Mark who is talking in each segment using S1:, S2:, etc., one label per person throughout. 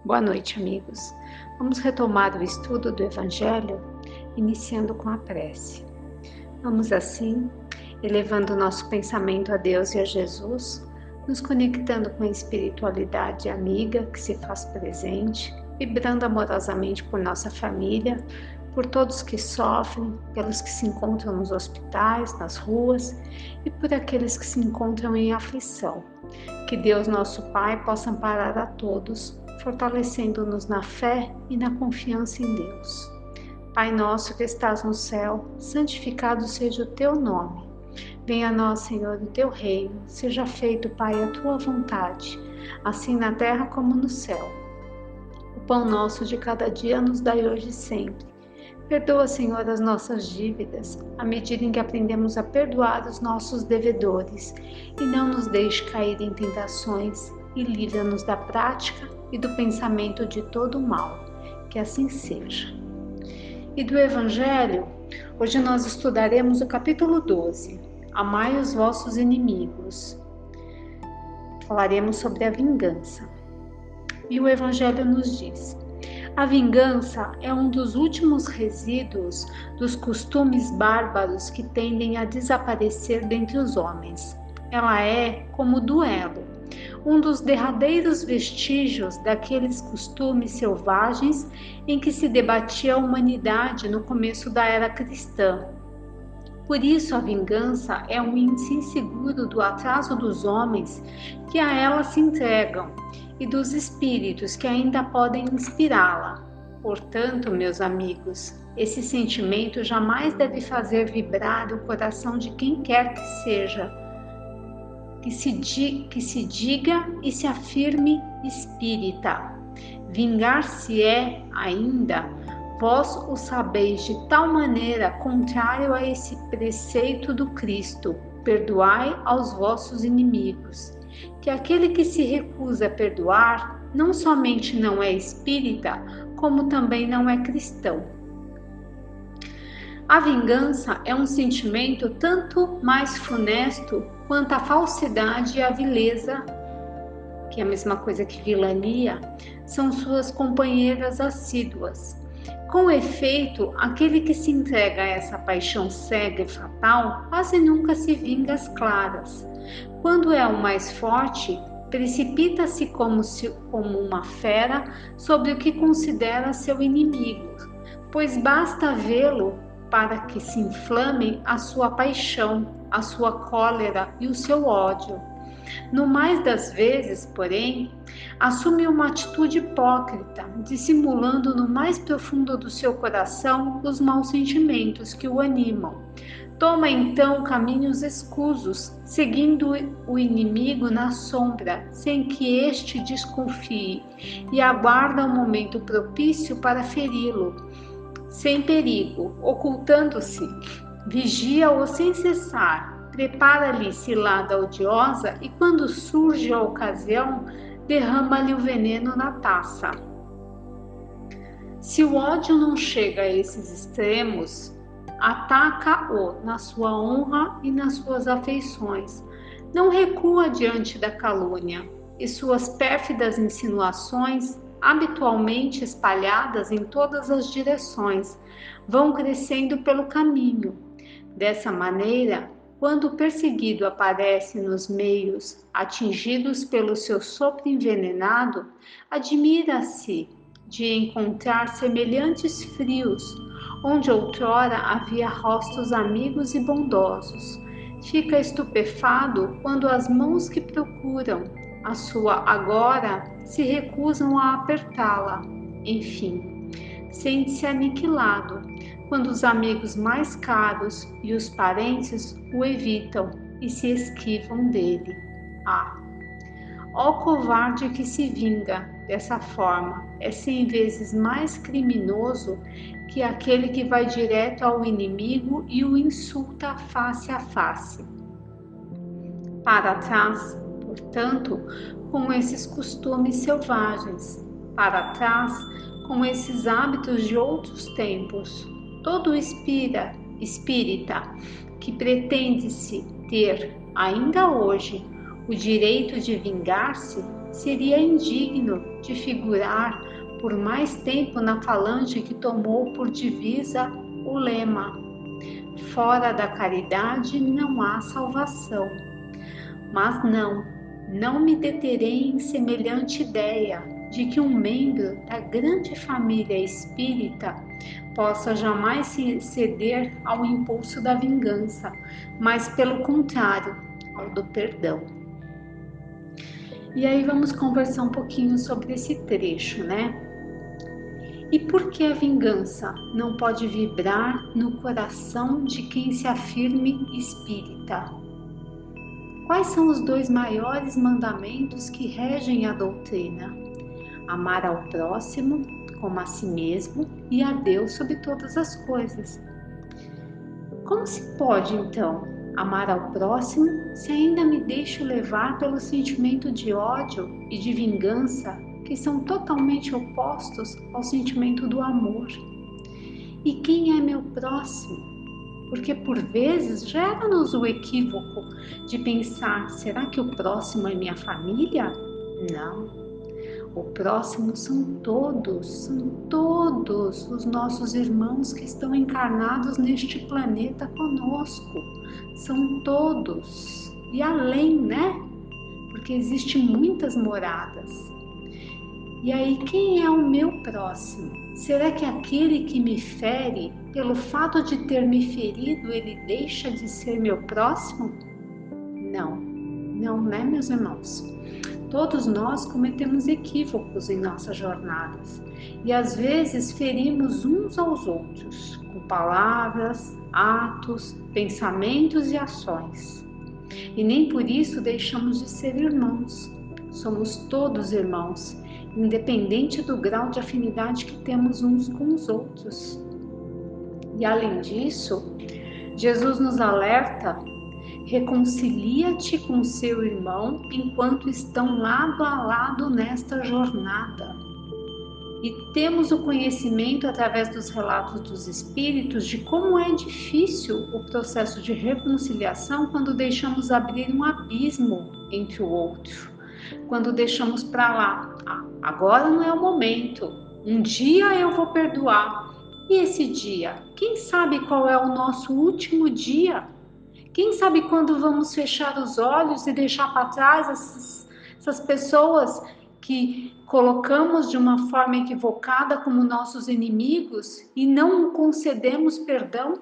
S1: Boa noite, amigos. Vamos retomar o estudo do Evangelho, iniciando com a prece. Vamos assim, elevando nosso pensamento a Deus e a Jesus, nos conectando com a espiritualidade amiga que se faz presente, vibrando amorosamente por nossa família, por todos que sofrem, pelos que se encontram nos hospitais, nas ruas e por aqueles que se encontram em aflição. Que Deus, nosso Pai, possa amparar a todos, fortalecendo-nos na fé e na confiança em Deus. Pai nosso que estás no céu, santificado seja o teu nome. Venha a nós, Senhor, o teu reino, seja feito, Pai, a tua vontade, assim na terra como no céu. O pão nosso de cada dia nos dai hoje e sempre. Perdoa, Senhor, as nossas dívidas, à medida em que aprendemos a perdoar os nossos devedores, e não nos deixe cair em tentações, e livra-nos da prática e do pensamento de todo o mal. Que assim seja. E do Evangelho, hoje nós estudaremos o capítulo 12, Amai os vossos inimigos. Falaremos sobre a vingança. E o Evangelho nos diz: a vingança é um dos últimos resíduos dos costumes bárbaros que tendem a desaparecer dentre os homens. Ela é como o duelo, um dos derradeiros vestígios daqueles costumes selvagens em que se debatia a humanidade no começo da era cristã. Por isso, a vingança é um índice inseguro do atraso dos homens que a ela se entregam e dos espíritos que ainda podem inspirá-la. Portanto, meus amigos, esse sentimento jamais deve fazer vibrar o coração de quem quer que seja, que se diga e se afirme espírita. Vingar-se-é ainda, vós o sabeis de tal maneira contrário a esse preceito do Cristo: perdoai aos vossos inimigos, que aquele que se recusa a perdoar não somente não é espírita, como também não é cristão. A vingança é um sentimento tanto mais funesto quanto a falsidade e a vileza, que é a mesma coisa que vilania, são suas companheiras assíduas. Com efeito, aquele que se entrega a essa paixão cega e fatal quase nunca se vinga às claras. Quando é o mais forte, precipita-se como uma fera sobre o que considera seu inimigo, pois basta vê-lo para que se inflame a sua paixão, a sua cólera e o seu ódio. No mais das vezes, porém, assume uma atitude hipócrita, dissimulando no mais profundo do seu coração os maus sentimentos que o animam. Toma então caminhos escusos, seguindo o inimigo na sombra, sem que este desconfie, e aguarda um momento propício para feri-lo, sem perigo, ocultando-se. Vigia-o sem cessar, prepara-lhe cilada odiosa e, quando surge a ocasião, derrama-lhe o veneno na taça. Se o ódio não chega a esses extremos, ataca-o na sua honra e nas suas afeições. Não recua diante da calúnia, e suas pérfidas insinuações, habitualmente espalhadas em todas as direções, vão crescendo pelo caminho. Dessa maneira, quando o perseguido aparece nos meios atingidos pelo seu sopro envenenado, admira-se de encontrar semelhantes frios, onde outrora havia rostos amigos e bondosos. Fica estupefado quando as mãos que procuram a sua agora se recusam a apertá-la. Enfim, sente-se aniquilado quando os amigos mais caros e os parentes o evitam e se esquivam dele. Ó covarde que se vinga dessa forma, é 100 vezes mais criminoso que aquele que vai direto ao inimigo e o insulta face a face. Para trás, portanto, com esses costumes selvagens, para trás, com esses hábitos de outros tempos. Todo espírita que pretende-se ter, ainda hoje, o direito de vingar-se, seria indigno de figurar por mais tempo na falange que tomou por divisa o lema: fora da caridade não há salvação. Mas não me deterei em semelhante ideia de que um membro da grande família espírita possa jamais ceder ao impulso da vingança, mas pelo contrário, ao do perdão. E aí vamos conversar um pouquinho sobre esse trecho, né? E por que a vingança não pode vibrar no coração de quem se afirme espírita? Quais são os 2 maiores mandamentos que regem a doutrina? Amar ao próximo como a si mesmo e a Deus sobre todas as coisas. Como se pode, então, amar ao próximo se ainda me deixo levar pelo sentimento de ódio e de vingança, que são totalmente opostos ao sentimento do amor? E quem é meu próximo? Porque por vezes gera-nos o equívoco de pensar: será que o próximo é minha família? Não. O próximo são todos os nossos irmãos que estão encarnados neste planeta conosco. São todos. E além, né? Porque existem muitas moradas. E aí, quem é o meu próximo? Será que aquele que me fere, pelo fato de ter me ferido, ele deixa de ser meu próximo? Não, né, meus irmãos? Todos nós cometemos equívocos em nossas jornadas e às vezes ferimos uns aos outros com palavras, atos, pensamentos e ações. E nem por isso deixamos de ser irmãos. Somos todos irmãos, independente do grau de afinidade que temos uns com os outros. E além disso, Jesus nos alerta: reconcilia-te com seu irmão enquanto estão lado a lado nesta jornada. E temos o conhecimento através dos relatos dos espíritos de como é difícil o processo de reconciliação quando deixamos abrir um abismo entre o outro, quando deixamos para lá: agora não é o momento, um dia eu vou perdoar. E esse dia? Quem sabe qual é o nosso último dia? Quem sabe quando vamos fechar os olhos e deixar para trás essas pessoas que colocamos de uma forma equivocada como nossos inimigos e não concedemos perdão?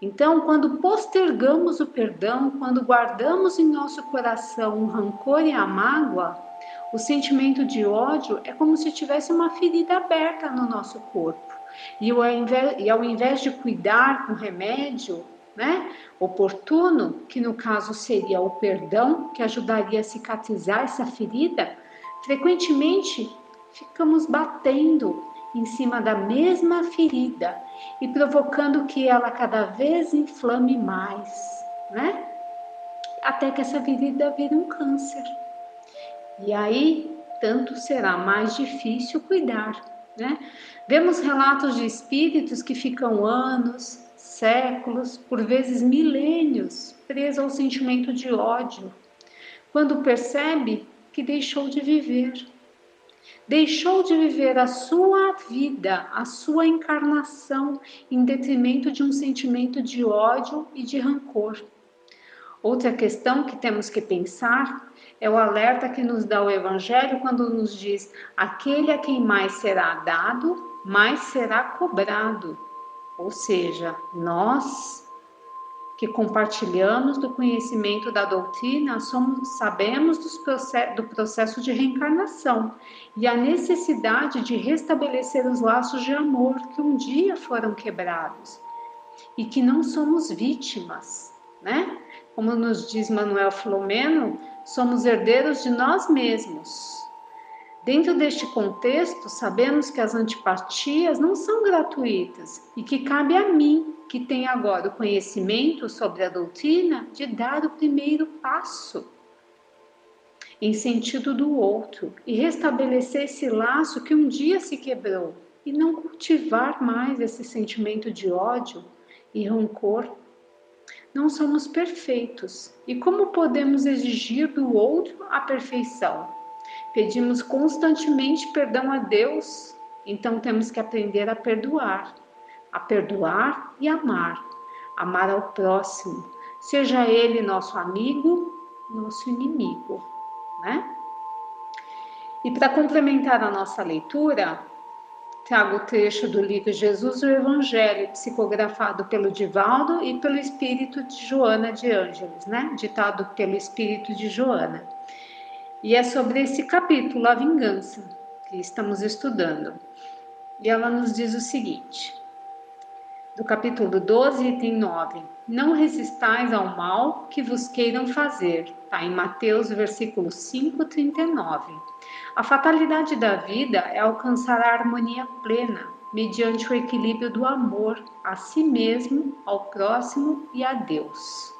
S1: Então, quando postergamos o perdão, quando guardamos em nosso coração o rancor e a mágoa, o sentimento de ódio é como se tivesse uma ferida aberta no nosso corpo. E ao invés de cuidar com remédio, né, oportuno, que no caso seria o perdão, que ajudaria a cicatrizar essa ferida, frequentemente ficamos batendo em cima da mesma ferida e provocando que ela cada vez inflame mais, né? Até que essa ferida vire um câncer. E aí, tanto será mais difícil cuidar, né? Vemos relatos de espíritos que ficam anos, séculos, por vezes milênios, presos ao sentimento de ódio, quando percebe que deixou de viver. Deixou de viver a sua vida, a sua encarnação, em detrimento de um sentimento de ódio e de rancor. Outra questão que temos que pensar é o alerta que nos dá o Evangelho quando nos diz: aquele a quem mais será dado, mais será cobrado. Ou seja, nós que compartilhamos do conhecimento da doutrina, sabemos do processo de reencarnação e a necessidade de restabelecer os laços de amor que um dia foram quebrados e que não somos vítimas, né? Como nos diz Manuel Filomeno, somos herdeiros de nós mesmos. Dentro deste contexto, sabemos que as antipatias não são gratuitas e que cabe a mim, que tenho agora o conhecimento sobre a doutrina, de dar o primeiro passo em sentido do outro e restabelecer esse laço que um dia se quebrou e não cultivar mais esse sentimento de ódio e rancor. não somos perfeitos. E como podemos exigir do outro a perfeição? Pedimos constantemente perdão a Deus, então temos que aprender a perdoar e amar. Amar ao próximo, seja ele nosso amigo, nosso inimigo, né? E para complementar a nossa leitura, trago o trecho do livro Jesus o Evangelho, psicografado pelo Divaldo e pelo espírito de Joana de Ângeles, né? Ditado pelo espírito de Joana. E é sobre esse capítulo, a vingança, que estamos estudando. E ela nos diz o seguinte, do capítulo 12, item 9. Não resistais ao mal que vos queiram fazer. Está em Mateus, versículo 5, 39. A fatalidade da vida é alcançar a harmonia plena, mediante o equilíbrio do amor a si mesmo, ao próximo e a Deus.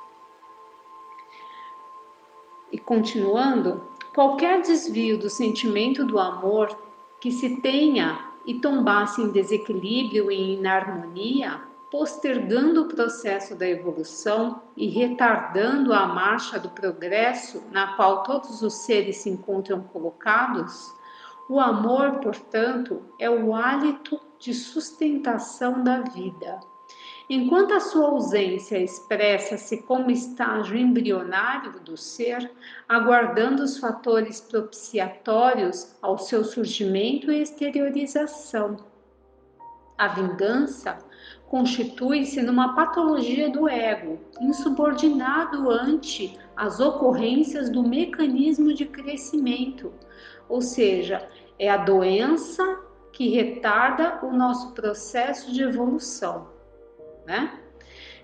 S1: E continuando, qualquer desvio do sentimento do amor que se tenha e tombasse em desequilíbrio e inarmonia, postergando o processo da evolução e retardando a marcha do progresso na qual todos os seres se encontram colocados, o amor, portanto, é o hálito de sustentação da vida. Enquanto a sua ausência expressa-se como estágio embrionário do ser, aguardando os fatores propiciatórios ao seu surgimento e exteriorização. A vingança constitui-se numa patologia do ego, insubordinado ante as ocorrências do mecanismo de crescimento, ou seja, é a doença que retarda o nosso processo de evolução, né?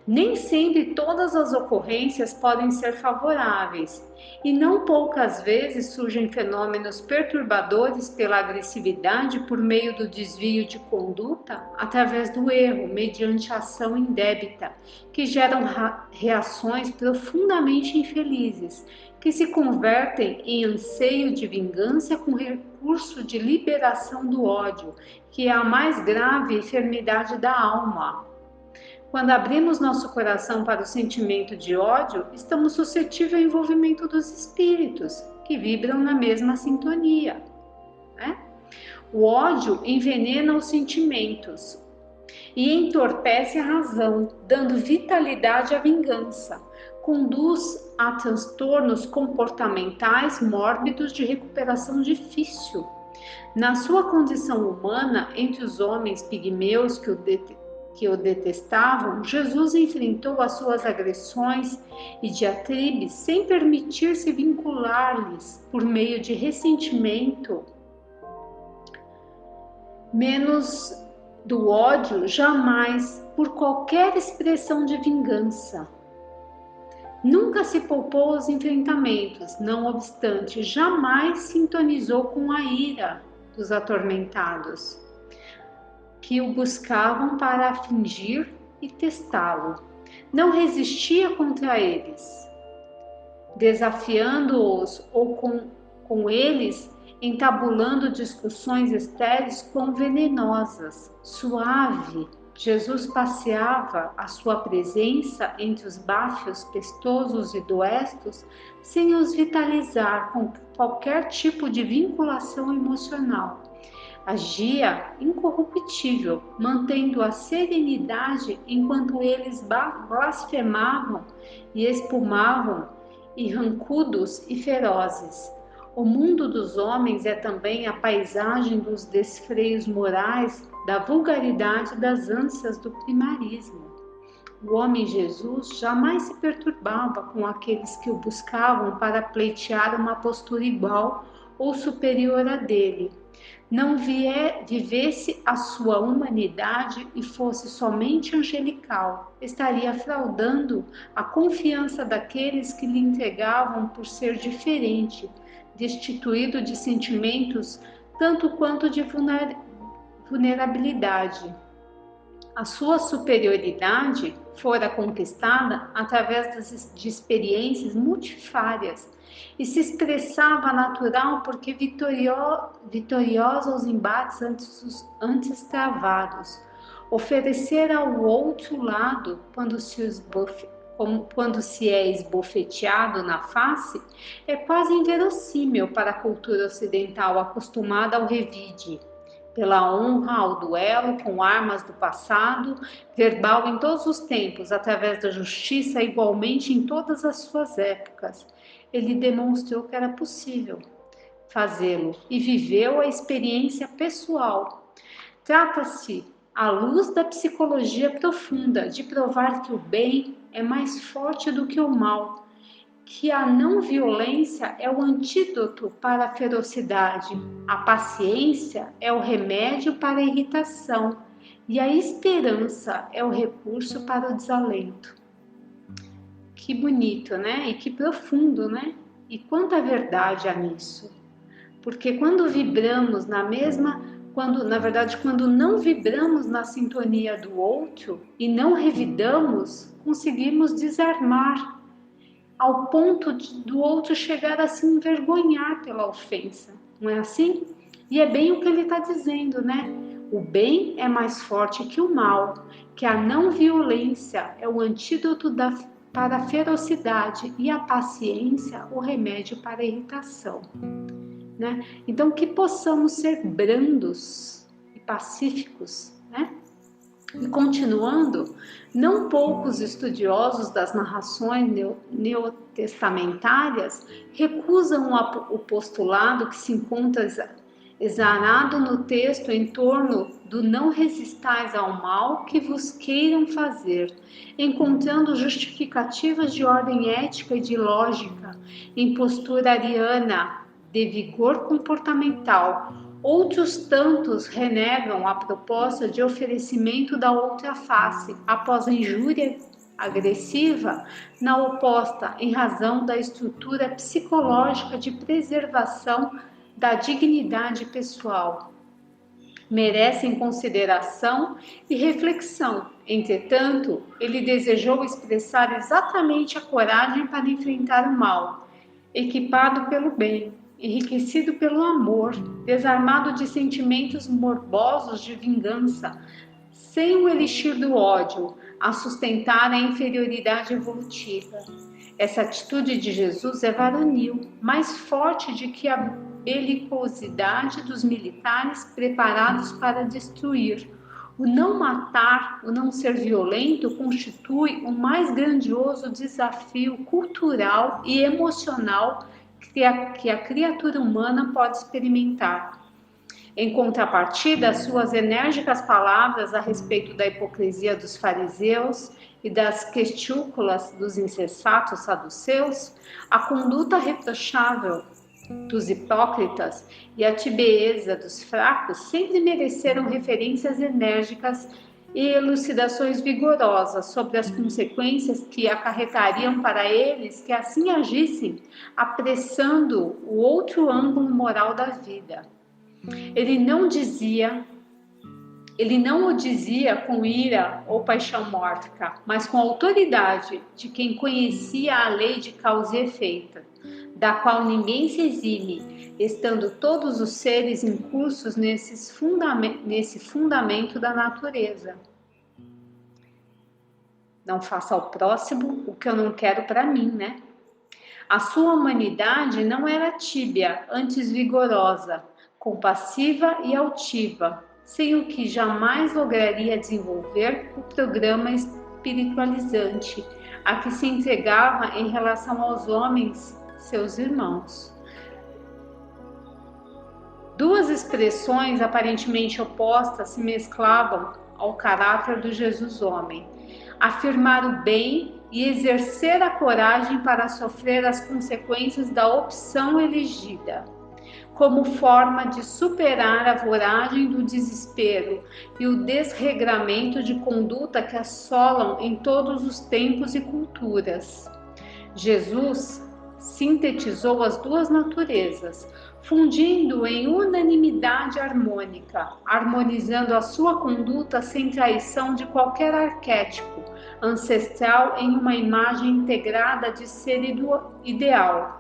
S1: Nem sempre todas as ocorrências podem ser favoráveis e não poucas vezes surgem fenômenos perturbadores pela agressividade por meio do desvio de conduta através do erro, mediante ação indébita, que geram reações profundamente infelizes, que se convertem em anseio de vingança com recurso de liberação do ódio, que é a mais grave enfermidade da alma. Quando abrimos nosso coração para o sentimento de ódio, estamos suscetíveis ao envolvimento dos espíritos, que vibram na mesma sintonia, né? O ódio envenena os sentimentos e entorpece a razão, dando vitalidade à vingança. Conduz a transtornos comportamentais mórbidos de recuperação difícil. Na sua condição humana, entre os homens pigmeus que o detestavam, Jesus enfrentou as suas agressões e diatribes sem permitir-se vincular-lhes por meio de ressentimento, menos do ódio, jamais por qualquer expressão de vingança. Nunca se poupou aos enfrentamentos, não obstante, jamais sintonizou com a ira dos atormentados, que o buscavam para afligir e testá-lo. Não resistia contra eles, desafiando-os ou com eles entabulando discussões estéreis quão venenosas. Suave, Jesus passeava a sua presença entre os báfios pestosos e doestos sem os vitalizar com qualquer tipo de vinculação emocional. Agia incorruptível, mantendo a serenidade enquanto eles blasfemavam e espumavam, irrancudos e ferozes. O mundo dos homens é também a paisagem dos desfreios morais, da vulgaridade das ânsias do primarismo. O homem Jesus jamais se perturbava com aqueles que o buscavam para pleitear uma postura igual ou superior à dele. Não vivesse a sua humanidade e fosse somente angelical, estaria fraudando a confiança daqueles que lhe entregavam por ser diferente, destituído de sentimentos tanto quanto de vulnerabilidade. A sua superioridade fora conquistada através de experiências multifárias e se expressava natural porque vitoriosa aos embates antes travados. Oferecer ao outro lado como quando se é esbofeteado na face, é quase inverossímil para a cultura ocidental acostumada ao revide, pela honra ao duelo com armas do passado, verbal em todos os tempos, através da justiça, igualmente em todas as suas épocas. Ele demonstrou que era possível fazê-lo e viveu a experiência pessoal. Trata-se, à luz da psicologia profunda, de provar que o bem é mais forte do que o mal, que a não violência é o antídoto para a ferocidade, a paciência é o remédio para a irritação e a esperança é o recurso para o desalento. Que bonito, né? E que profundo, né? E quanta verdade há nisso. Porque quando vibramos na mesma, quando não vibramos na sintonia do outro e não revidamos, conseguimos desarmar ao ponto do outro chegar a se envergonhar pela ofensa, não é assim? E é bem o que ele está dizendo, né? O bem é mais forte que o mal, que a não violência é o antídoto para a ferocidade e a paciência o remédio para a irritação, né? Então que possamos ser brandos e pacíficos, né? E continuando, não poucos estudiosos das narrações neotestamentárias recusam o postulado que se encontra exarado no texto em torno do não resistais ao mal que vos queiram fazer, encontrando justificativas de ordem ética e de lógica em postura ariana de vigor comportamental. Outros tantos renegam a proposta de oferecimento da outra face após a injúria agressiva na oposta, em razão da estrutura psicológica de preservação da dignidade pessoal. Merecem consideração e reflexão. Entretanto, ele desejou expressar exatamente a coragem para enfrentar o mal, equipado pelo bem, enriquecido pelo amor, desarmado de sentimentos morbosos de vingança, sem o elixir do ódio a sustentar a inferioridade evolutiva. Essa atitude de Jesus é varonil, mais forte do que a belicosidade dos militares preparados para destruir. O não matar, o não ser violento, constitui o mais grandioso desafio cultural e emocional que a criatura humana pode experimentar. Em contrapartida, suas enérgicas palavras a respeito da hipocrisia dos fariseus e das questúculas dos insensatos saduceus, a conduta reprochável dos hipócritas e a tibieza dos fracos sempre mereceram referências enérgicas e elucidações vigorosas sobre as consequências que acarretariam para eles que assim agissem, apressando o outro ângulo moral da vida. Ele não o dizia com ira ou paixão mórfica, mas com a autoridade de quem conhecia a lei de causa e efeito, da qual ninguém se exime, estando todos os seres incursos nesse fundamento da natureza. Não faça ao próximo o que eu não quero para mim, né? A sua humanidade não era tíbia, antes vigorosa, compassiva e altiva, sem o que jamais lograria desenvolver o programa espiritualizante a que se entregava em relação aos homens, seus irmãos. Duas expressões aparentemente opostas se mesclavam ao caráter do Jesus homem: afirmar o bem e exercer a coragem para sofrer as consequências da opção elegida, como forma de superar a voragem do desespero e o desregramento de conduta que assolam em todos os tempos e culturas. Jesus sintetizou as duas naturezas, fundindo em unanimidade harmônica, harmonizando a sua conduta sem traição de qualquer arquétipo ancestral em uma imagem integrada de ser ideal.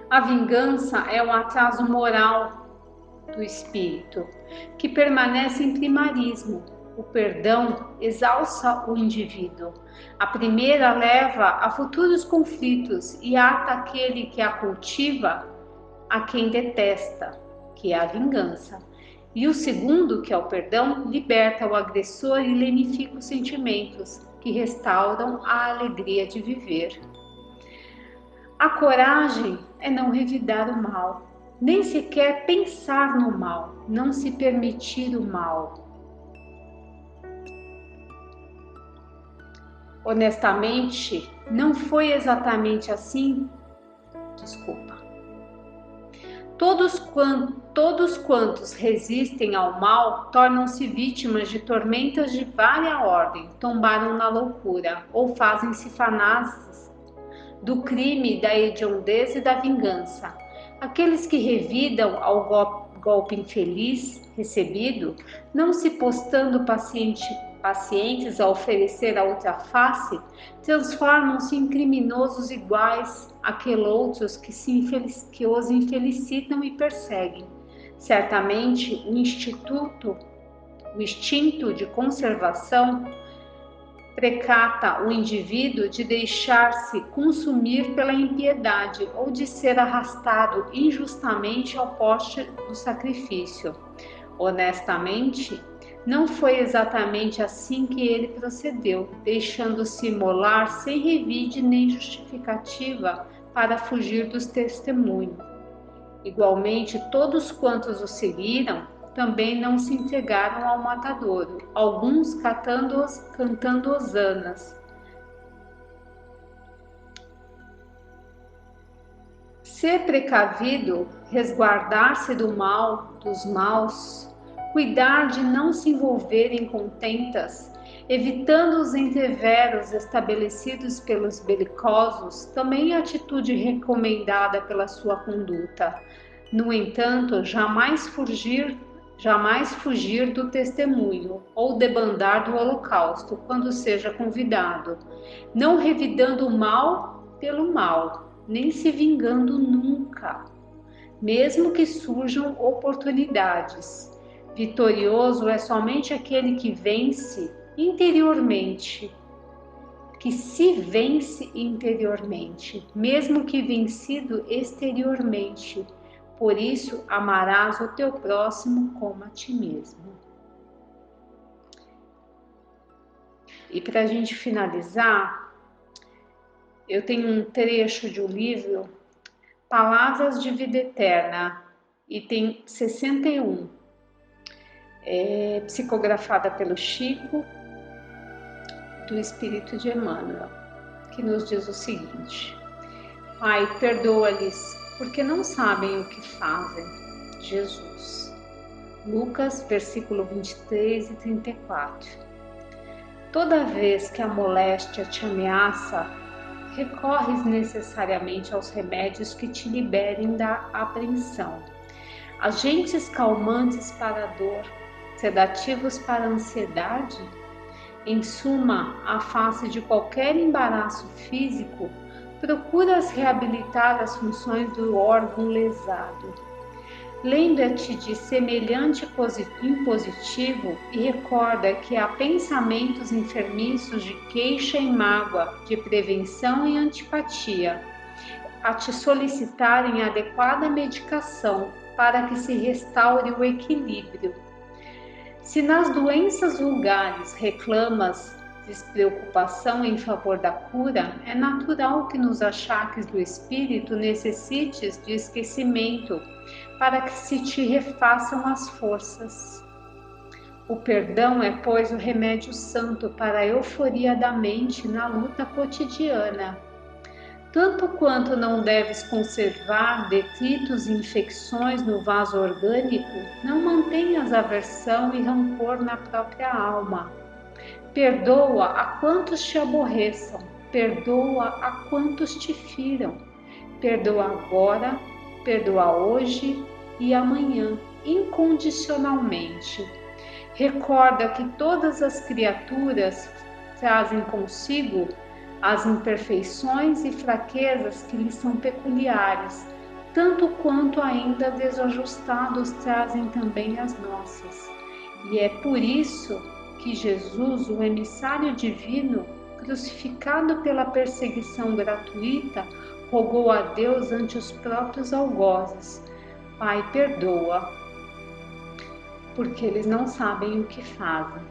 S1: A vingança é um atraso moral do espírito, que permanece em primarismo. O perdão exalça o indivíduo. A primeira leva a futuros conflitos e ata aquele que a cultiva a quem detesta, que é a vingança. E o segundo, que é o perdão, liberta o agressor e lenifica os sentimentos, que restauram a alegria de viver. A coragem é não revidar o mal, nem sequer pensar no mal, não se permitir o mal. Honestamente, não foi exatamente assim. Desculpa. Todos quantos resistem ao mal tornam-se vítimas de tormentas de vária ordem, tombaram na loucura ou fazem-se fanáticos do crime, da hediondez e da vingança. Aqueles que revidam ao golpe infeliz recebido, não se postando pacientes a oferecer a outra face, transformam-se em criminosos iguais àqueles outros que os infelicitam e perseguem. Certamente, o instinto de conservação precata o indivíduo de deixar-se consumir pela impiedade ou de ser arrastado injustamente ao poste do sacrifício. Honestamente, não foi exatamente assim que ele procedeu, deixando-se imolar sem revide nem justificativa para fugir dos testemunhos. Igualmente, todos quantos o seguiram também não se entregaram ao matadouro, alguns cantando hosanas. Ser precavido, resguardar-se do mal, dos maus, cuidar de não se envolver em contentas, evitando os entreveros estabelecidos pelos belicosos, também é atitude recomendada pela sua conduta. No entanto, jamais fugir do testemunho ou debandar do holocausto quando seja convidado, não revidando o mal pelo mal, nem se vingando nunca, mesmo que surjam oportunidades. Vitorioso é somente aquele que vence interiormente, que se vence interiormente, mesmo que vencido exteriormente. Por isso, amarás o teu próximo como a ti mesmo. E para a gente finalizar, eu tenho um trecho de um livro, Palavras de Vida Eterna, item 61, psicografada pelo Chico, do Espírito de Emmanuel, que nos diz o seguinte: Pai, perdoa-lhes, porque não sabem o que fazem. Jesus. Lucas, versículo 23 e 34. Toda vez que a moléstia te ameaça, recorres necessariamente aos remédios que te liberem da apreensão. Agentes calmantes para a dor, sedativos para a ansiedade. Em suma, à face de qualquer embaraço físico, procuras reabilitar as funções do órgão lesado. Lembra-te de semelhante impositivo e recorda que há pensamentos enfermiços de queixa e mágoa, de prevenção e antipatia, a te solicitarem adequada medicação para que se restaure o equilíbrio. Se nas doenças vulgares reclamas despreocupação em favor da cura, é natural que nos achaques do espírito necessites de esquecimento, para que se te refaçam as forças. O perdão é, pois, o remédio santo para a euforia da mente na luta cotidiana. Tanto quanto não deves conservar detritos e infecções no vaso orgânico, não mantenhas aversão e rancor na própria alma. Perdoa a quantos te aborreçam, perdoa a quantos te firam. Perdoa agora, perdoa hoje e amanhã, incondicionalmente. Recorda que todas as criaturas trazem consigo as imperfeições e fraquezas que lhes são peculiares, tanto quanto ainda desajustados trazem também as nossas. E é por isso que Jesus, o emissário divino, crucificado pela perseguição gratuita, rogou a Deus ante os próprios algozes: Pai, perdoa, porque eles não sabem o que fazem.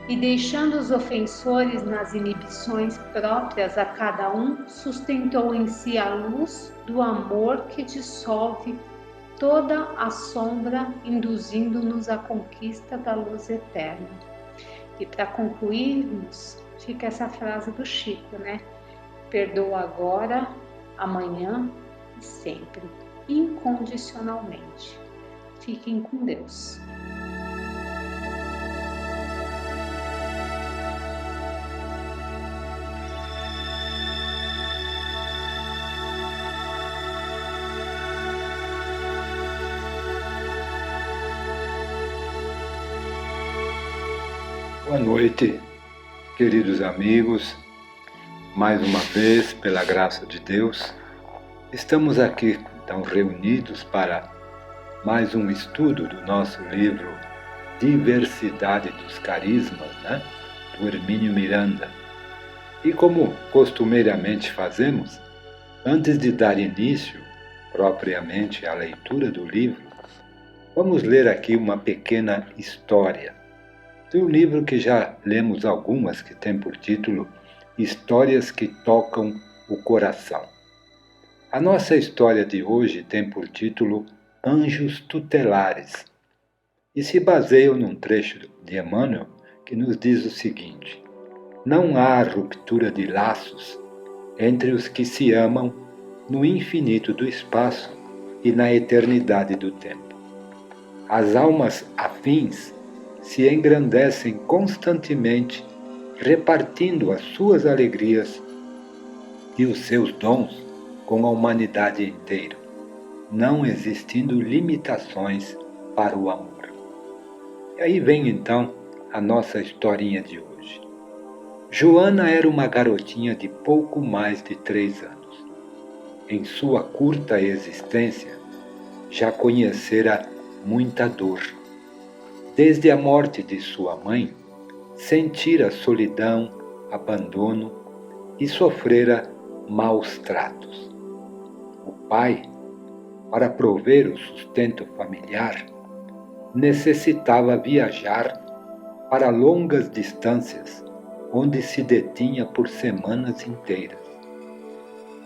S1: E deixando os ofensores nas inibições próprias a cada um, sustentou em si a luz do amor que dissolve toda a sombra, induzindo-nos à conquista da luz eterna. E para concluirmos, fica essa frase do Chico, né? Perdoa agora, amanhã e sempre, incondicionalmente. Fiquem com Deus.
S2: Boa noite, queridos amigos. Mais uma vez, pela graça de Deus, estamos aqui então reunidos para mais um estudo do nosso livro Diversidade dos Carismas, do Hermínio Miranda. E como costumeiramente fazemos, antes de dar início propriamente à leitura do livro, vamos ler aqui uma pequena história de um livro que já lemos algumas, que tem por título Histórias que Tocam o Coração. A nossa história de hoje tem por título Anjos Tutelares e se baseia num trecho de Emmanuel que nos diz o seguinte: não há ruptura de laços entre os que se amam no infinito do espaço e na eternidade do tempo. As almas afins se engrandecem constantemente, repartindo as suas alegrias e os seus dons com a humanidade inteira, não existindo limitações para o amor. E aí vem então a nossa historinha de hoje. Joana era uma garotinha de pouco mais de 3 anos. Em sua curta existência, já conhecera muita dor. Desde a morte de sua mãe, sentira solidão, abandono e sofrera maus tratos. O pai, para prover o sustento familiar, necessitava viajar para longas distâncias, onde se detinha por semanas inteiras.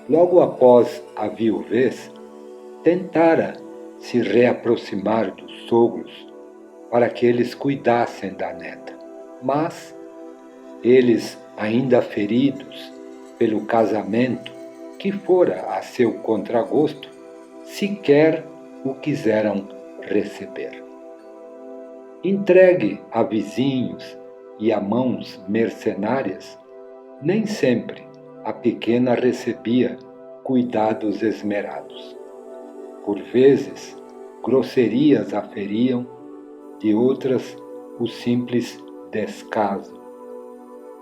S2: Logo após a viuvez, tentara se reaproximar dos sogros para que eles cuidassem da neta. Mas eles, ainda feridos pelo casamento que fora a seu contragosto, sequer o quiseram receber. Entregue a vizinhos e a mãos mercenárias, nem sempre a pequena recebia cuidados esmerados. Por vezes, grosserias a feriam, de outras o simples descaso.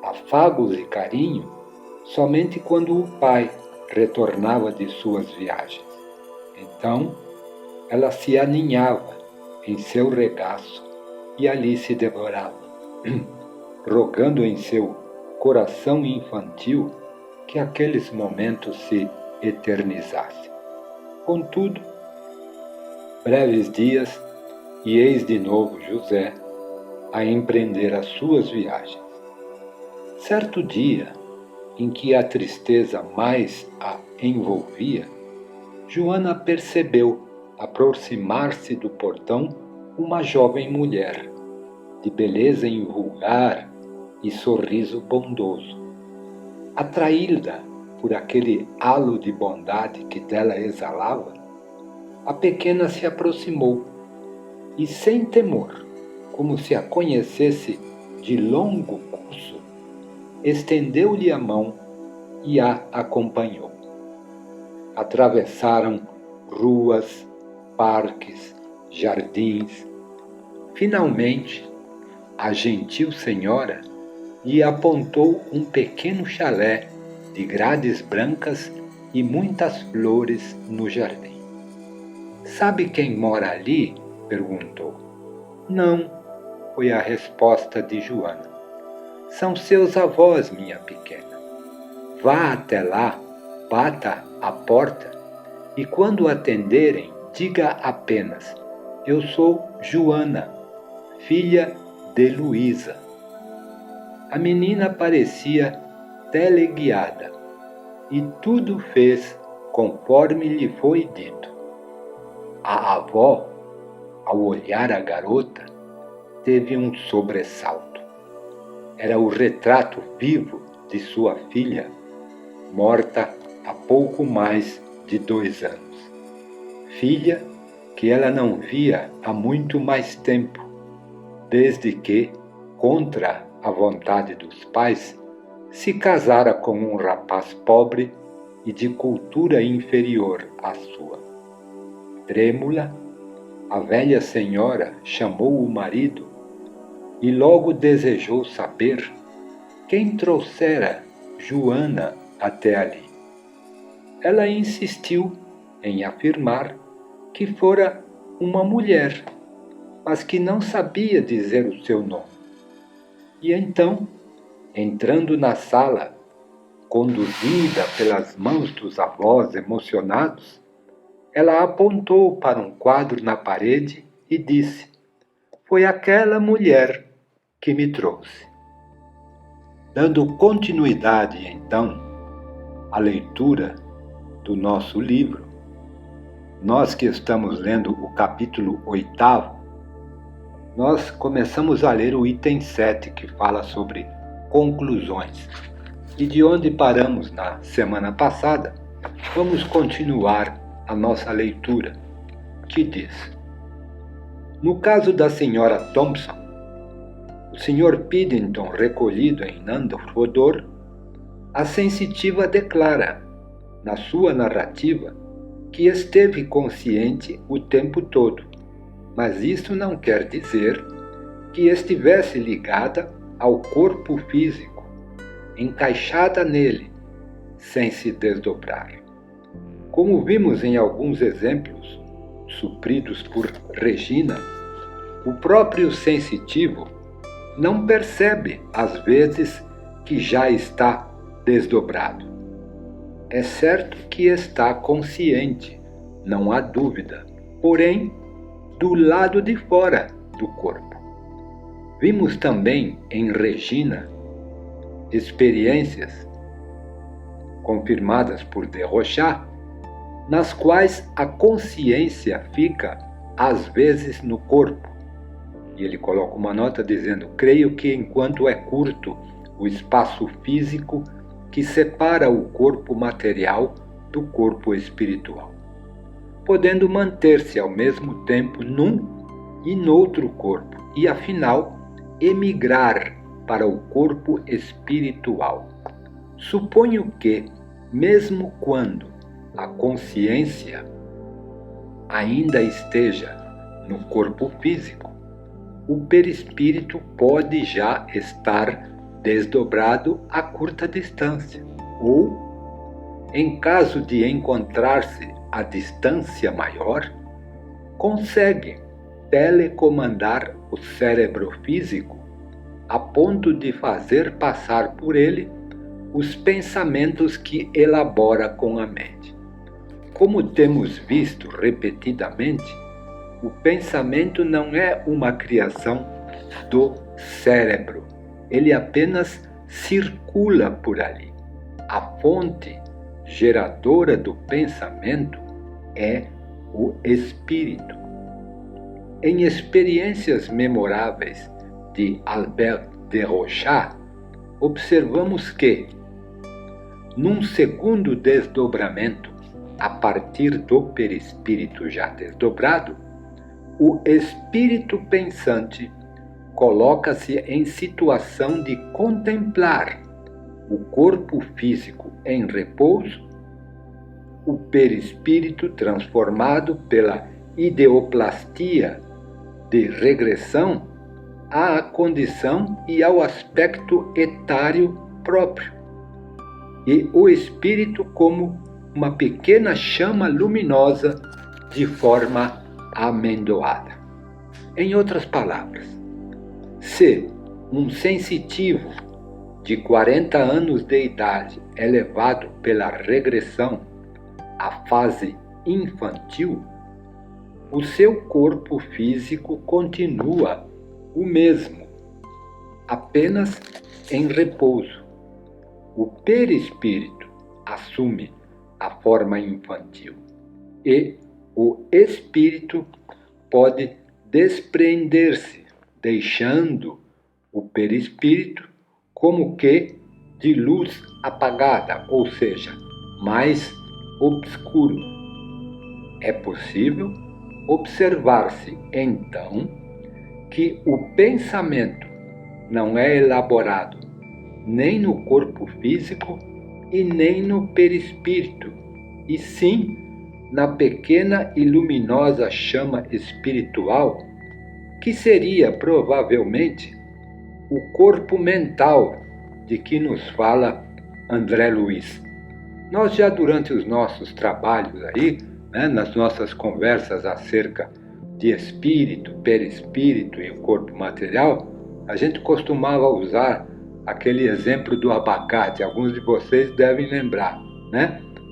S2: Afagos e carinho somente quando o pai retornava de suas viagens. Então, ela se aninhava em seu regaço e ali se devorava, rogando em seu coração infantil que aqueles momentos se eternizassem. Contudo, breves dias, e eis de novo José a empreender as suas viagens. Certo dia, em que a tristeza mais a envolvia, Joana percebeu aproximar-se do portão uma jovem mulher, de beleza invulgar e sorriso bondoso. Atraída por aquele halo de bondade que dela exalava, a pequena se aproximou e, sem temor, como se a conhecesse de longo curso, estendeu-lhe a mão e a acompanhou. Atravessaram ruas, parques, jardins. Finalmente, a gentil senhora lhe apontou um pequeno chalé de grades brancas e muitas flores no jardim. Sabe quem mora ali? Perguntou. Não, foi a resposta de Joana. São seus avós, minha pequena. Vá até lá, bata a porta e quando atenderem, diga apenas: eu sou Joana, filha de Luísa. A menina parecia teleguiada e tudo fez conforme lhe foi dito. A avó, ao olhar a garota, teve um sobressalto. Era o retrato vivo de sua filha, morta há pouco mais de 2 anos. Filha que ela não via há muito mais tempo, desde que, contra a vontade dos pais, se casara com um rapaz pobre e de cultura inferior à sua. Trêmula, a velha senhora chamou o marido e logo desejou saber quem trouxera Joana até ali. Ela insistiu em afirmar que fora uma mulher, mas que não sabia dizer o seu nome. E então, entrando na sala, conduzida pelas mãos dos avós emocionados, ela apontou para um quadro na parede e disse: foi aquela mulher que me trouxe. Dando continuidade, então, à leitura do nosso livro, nós que estamos lendo o capítulo 8º, nós começamos a ler o item 7, que fala sobre conclusões. E de onde paramos na semana passada, vamos continuar a nossa leitura, que diz: no caso da senhora Thompson, o Sr. Piddington recolhido em Nanda Fodor, a sensitiva declara, na sua narrativa, que esteve consciente o tempo todo, mas isso não quer dizer que estivesse ligada ao corpo físico, encaixada nele, sem se desdobrar. Como vimos em alguns exemplos, supridos por Regina, o próprio sensitivo não percebe, às vezes, que já está desdobrado. É certo que está consciente, não há dúvida, porém, do lado de fora do corpo. Vimos também em Regina experiências confirmadas por de Rochat, nas quais a consciência fica, às vezes, no corpo. E ele coloca uma nota dizendo: creio que enquanto é curto o espaço físico que separa o corpo material do corpo espiritual, podendo manter-se ao mesmo tempo num e noutro corpo, e afinal emigrar para o corpo espiritual. Suponho que, mesmo quando a consciência ainda esteja no corpo físico, o perispírito pode já estar desdobrado a curta distância, ou, em caso de encontrar-se a distância maior, consegue telecomandar o cérebro físico a ponto de fazer passar por ele os pensamentos que elabora com a mente. Como temos visto repetidamente, o pensamento não é uma criação do cérebro, ele apenas circula por ali. A fonte geradora do pensamento é o espírito. Em experiências memoráveis de Albert de Rochat, observamos que, num segundo desdobramento, a partir do perispírito já desdobrado, o espírito pensante coloca-se em situação de contemplar o corpo físico em repouso, o perispírito transformado pela ideoplastia de regressão à condição e ao aspecto etéreo próprio, e o espírito como uma pequena chama luminosa de forma amendoada. Em outras palavras, Se um sensitivo de 40 anos de idade é levado pela regressão à fase infantil, o seu corpo físico continua o mesmo, apenas em repouso. O perispírito assume a forma infantil e o espírito pode despreender-se, deixando o perispírito como que de luz apagada, ou seja, mais obscuro. É possível observar-se, então, que o pensamento não é elaborado nem no corpo físico e nem no perispírito, e sim na pequena e luminosa chama espiritual, que seria provavelmente o corpo mental de que nos fala André Luiz. Nós já durante os nossos trabalhos aí, nas nossas conversas acerca de espírito, perispírito e o corpo material, a gente costumava usar aquele exemplo do abacate. Alguns de vocês devem lembrar,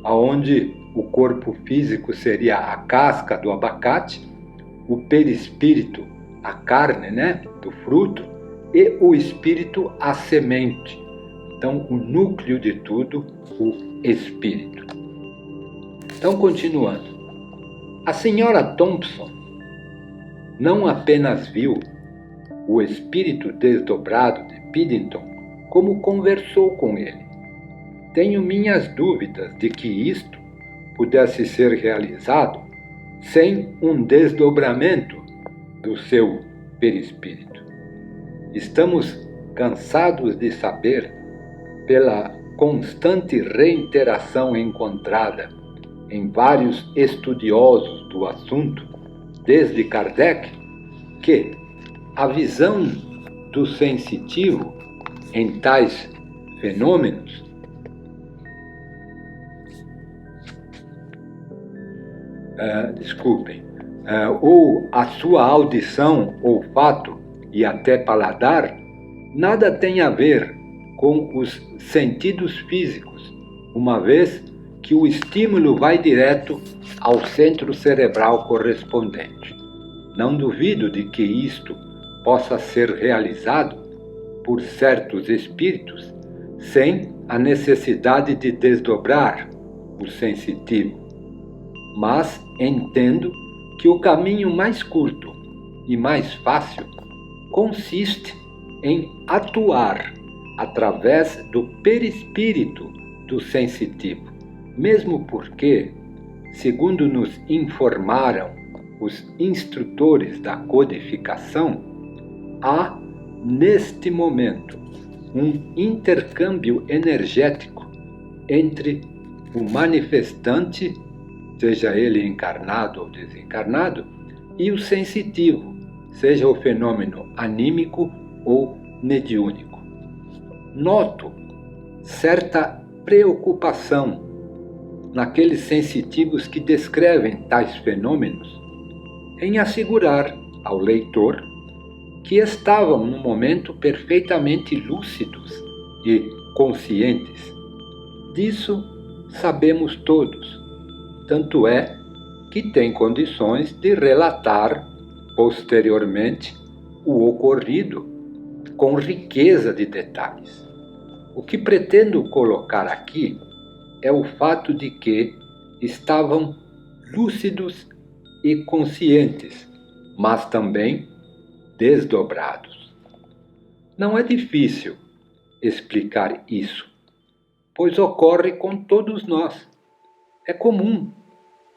S2: aonde o corpo físico seria a casca do abacate, o perispírito a carne, do fruto, e o espírito a semente. Então, o núcleo de tudo, o espírito. Então, continuando. A senhora Thompson não apenas viu o espírito desdobrado de Piddington, como conversou com ele. Tenho minhas dúvidas de que isto pudesse ser realizado sem um desdobramento do seu perispírito. Estamos cansados de saber, pela constante reiteração encontrada em vários estudiosos do assunto, desde Kardec, que a visão do sensitivo em tais fenômenos ou a sua audição, olfato e até paladar, nada tem a ver com os sentidos físicos, uma vez que o estímulo vai direto ao centro cerebral correspondente. Não duvido de que isto possa ser realizado por certos espíritos sem a necessidade de desdobrar o sensitivo, mas entendo que o caminho mais curto e mais fácil consiste em atuar através do perispírito do sensitivo, mesmo porque, segundo nos informaram os instrutores da codificação, há, neste momento, um intercâmbio energético entre o manifestante, seja ele encarnado ou desencarnado, e o sensitivo, seja o fenômeno anímico ou mediúnico. Noto certa preocupação naqueles sensitivos que descrevem tais fenômenos em assegurar ao leitor que estavam no momento perfeitamente lúcidos e conscientes. Disso sabemos todos, tanto é que tem condições de relatar posteriormente o ocorrido com riqueza de detalhes. O que pretendo colocar aqui é o fato de que estavam lúcidos e conscientes, mas também desdobrados. Não é difícil explicar isso, pois ocorre com todos nós. É comum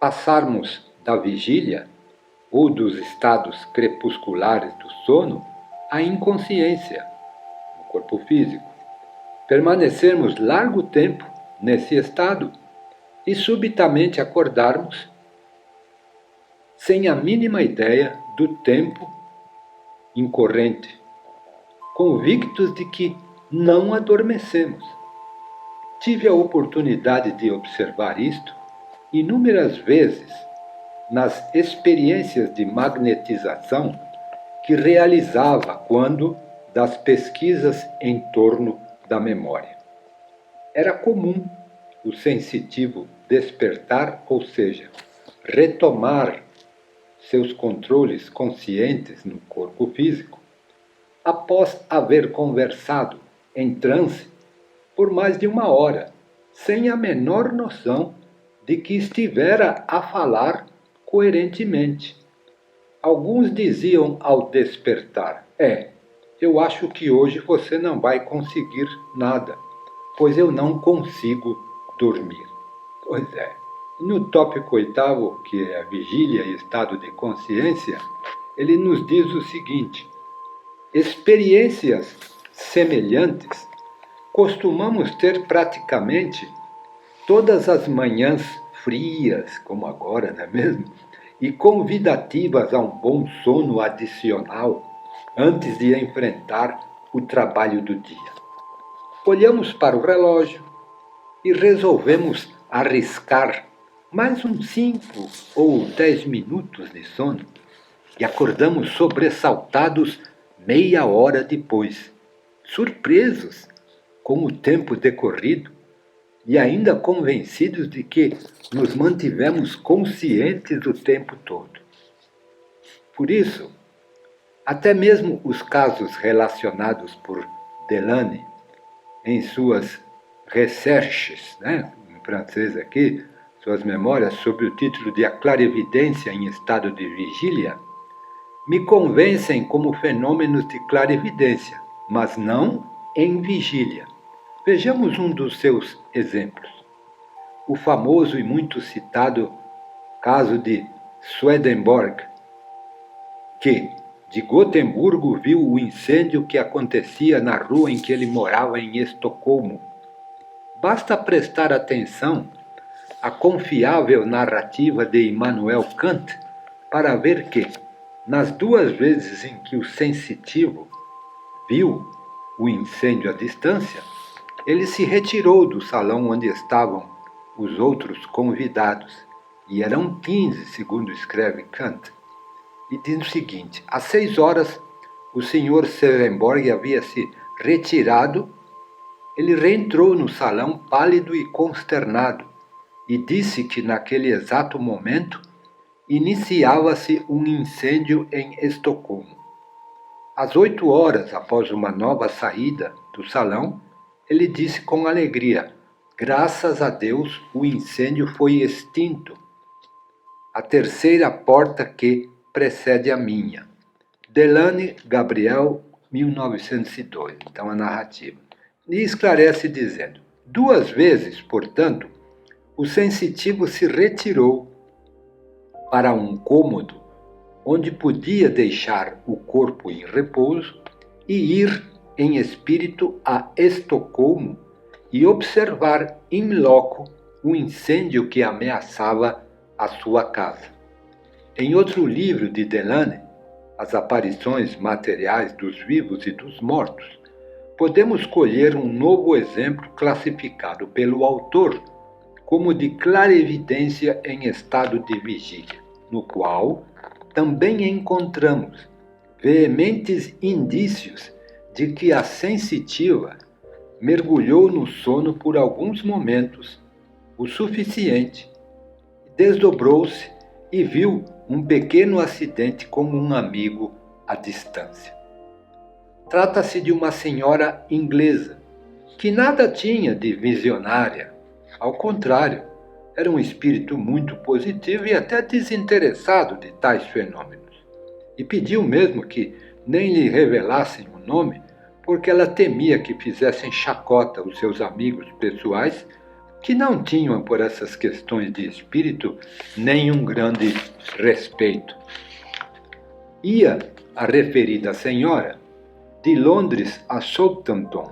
S2: passarmos da vigília ou dos estados crepusculares do sono à inconsciência, no corpo físico. Permanecermos largo tempo nesse estado e subitamente acordarmos sem a mínima ideia do tempo incorrente, convictos de que não adormecemos. Tive a oportunidade de observar isto inúmeras vezes nas experiências de magnetização que realizava quando das pesquisas em torno da memória. Era comum o sensitivo despertar, ou seja, retomar seus controles conscientes no corpo físico, após haver conversado em transe por mais de 1 hora, sem a menor noção de que estivera a falar coerentemente. Alguns diziam ao despertar: eu acho que hoje você não vai conseguir nada, pois eu não consigo dormir. Pois é. No tópico 8º, que é a vigília e estado de consciência, ele nos diz o seguinte: experiências semelhantes costumamos ter praticamente todas as manhãs frias, como agora, não é mesmo? E convidativas a um bom sono adicional antes de enfrentar o trabalho do dia. Olhamos para o relógio e resolvemos arriscar mais uns 5 ou 10 minutos de sono e acordamos sobressaltados meia hora depois, surpresos com o tempo decorrido e ainda convencidos de que nos mantivemos conscientes o tempo todo. Por isso, até mesmo os casos relacionados por Delany em suas recherches, em francês aqui, suas memórias sob o título de A Clarividência em Estado de Vigília, me convencem como fenômenos de clarividência, mas não em vigília. Vejamos um dos seus exemplos. O famoso e muito citado caso de Swedenborg, que de Gotemburgo viu o incêndio que acontecia na rua em que ele morava em Estocolmo. Basta prestar atenção à confiável narrativa de Immanuel Kant para ver que, nas 2 vezes em que o sensitivo viu o incêndio à distância, ele se retirou do salão onde estavam os outros convidados, e eram 15, segundo escreve Kant. E diz o seguinte: às 6 horas, o Sr. Swedenborg havia se retirado. Ele reentrou no salão pálido e consternado e disse que naquele exato momento iniciava-se um incêndio em Estocolmo. Às 8 horas, após uma nova saída do salão, ele disse com alegria: graças a Deus o incêndio foi extinto. A terceira porta que precede a minha. Delany Gabriel, 1902. Então, a narrativa. E esclarece dizendo: 2 vezes, portanto, o sensitivo se retirou para um cômodo onde podia deixar o corpo em repouso e ir em espírito a Estocolmo e observar in loco o incêndio que ameaçava a sua casa. Em outro livro de Delany, As Aparições Materiais dos Vivos e dos Mortos, podemos colher um novo exemplo classificado pelo autor como de clarividência em estado de vigília, no qual também encontramos veementes indícios de que a sensitiva mergulhou no sono por alguns momentos, o suficiente, desdobrou-se e viu um pequeno acidente com um amigo à distância. Trata-se de uma senhora inglesa, que nada tinha de visionária. Ao contrário, era um espírito muito positivo e até desinteressado de tais fenômenos. E pediu mesmo que nem lhe revelassem o nome, porque ela temia que fizessem chacota os seus amigos pessoais, que não tinham por essas questões de espírito nenhum grande respeito. Ia a referida senhora de Londres a Southampton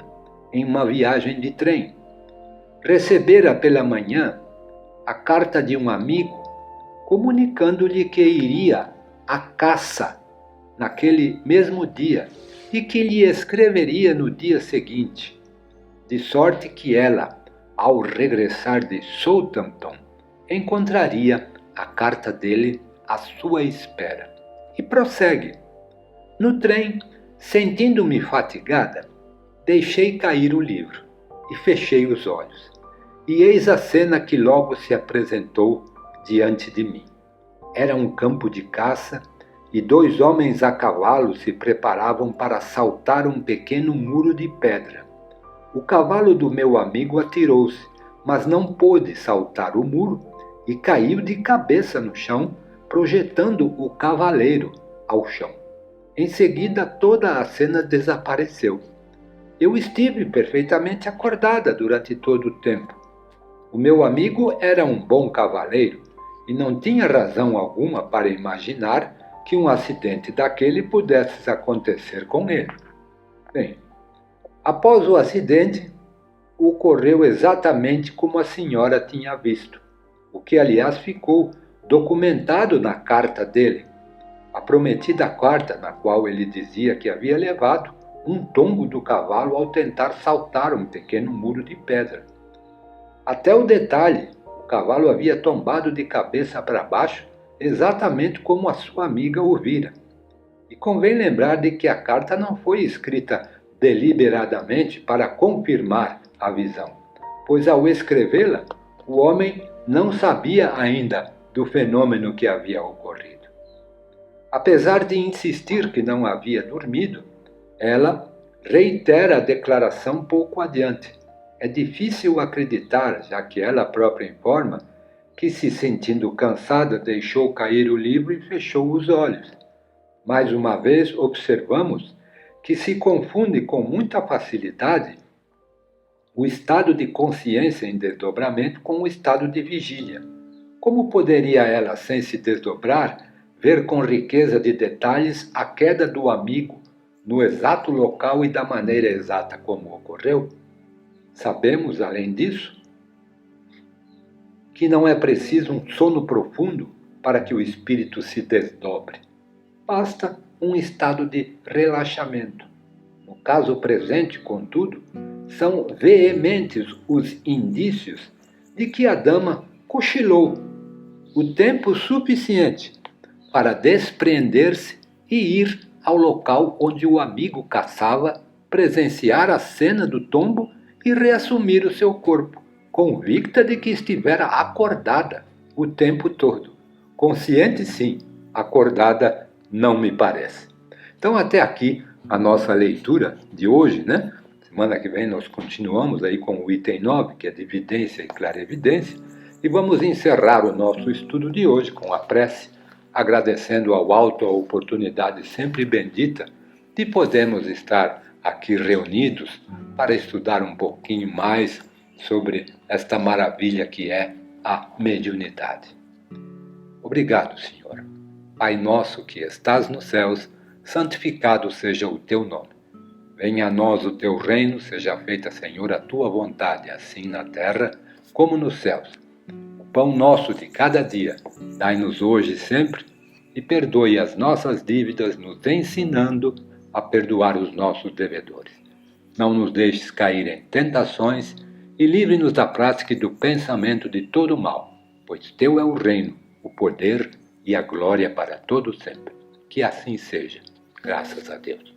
S2: em uma viagem de trem. Recebera pela manhã a carta de um amigo comunicando-lhe que iria à caça naquele mesmo dia e que lhe escreveria no dia seguinte, de sorte que ela, ao regressar de Southampton, encontraria a carta dele à sua espera. E prossegue. No trem, Sentindo-me fatigada, deixei cair o livro e fechei os olhos. E eis a cena que logo se apresentou diante de mim. Era um campo de caça e 2 homens a cavalo se preparavam para saltar um pequeno muro de pedra. O cavalo do meu amigo atirou-se, mas não pôde saltar o muro e caiu de cabeça no chão, projetando o cavaleiro ao chão. Em seguida, toda a cena desapareceu. Eu estive perfeitamente acordada durante todo o tempo. O meu amigo era um bom cavaleiro e não tinha razão alguma para imaginar que um acidente daquele pudesse acontecer com ele. Bem, após o acidente, ocorreu exatamente como a senhora tinha visto, o que aliás ficou documentado na carta dele, a prometida carta na qual ele dizia que havia levado um tombo do cavalo ao tentar saltar um pequeno muro de pedra. Até o detalhe, o cavalo havia tombado de cabeça para baixo, exatamente como a sua amiga o vira. E convém lembrar de que a carta não foi escrita deliberadamente para confirmar a visão, pois ao escrevê-la, o homem não sabia ainda do fenômeno que havia ocorrido. Apesar de insistir que não havia dormido, ela reitera a declaração pouco adiante. É difícil acreditar, já que ela própria informa, que se sentindo cansada deixou cair o livro e fechou os olhos. Mais uma vez observamos que se confunde com muita facilidade o estado de consciência em desdobramento com o estado de vigília. Como poderia ela, sem se desdobrar, ver com riqueza de detalhes a queda do amigo no exato local e da maneira exata como ocorreu? Sabemos, além disso, que não é preciso um sono profundo para que o espírito se desdobre. Basta um estado de relaxamento. No caso presente, contudo, são veementes os indícios de que a dama cochilou o tempo suficiente para despreender-se e ir ao local onde o amigo caçava, presenciar a cena do tombo e reassumir o seu corpo, convicta de que estivera acordada o tempo todo. Consciente, sim, acordada não me parece. Então, até aqui a nossa leitura de hoje, né? Semana que vem nós continuamos aí com o item 9, que é dividência e clarevidência, e vamos encerrar o nosso estudo de hoje com a prece, agradecendo ao alto a oportunidade sempre bendita de podermos estar aqui reunidos para estudar um pouquinho mais sobre esta maravilha que é a mediunidade. Obrigado, Senhor. Pai nosso que estás nos céus, santificado seja o teu nome. Venha a nós o teu reino, seja feita, Senhor, a tua vontade, assim na terra como nos céus. O pão nosso de cada dia, dai-nos hoje e sempre, e perdoe as nossas dívidas, nos ensinando a perdoar os nossos devedores. Não nos deixes cair em tentações e livre-nos da prática e do pensamento de todo mal, pois teu é o reino, o poder e a glória para todo sempre. Que assim seja. Graças a Deus.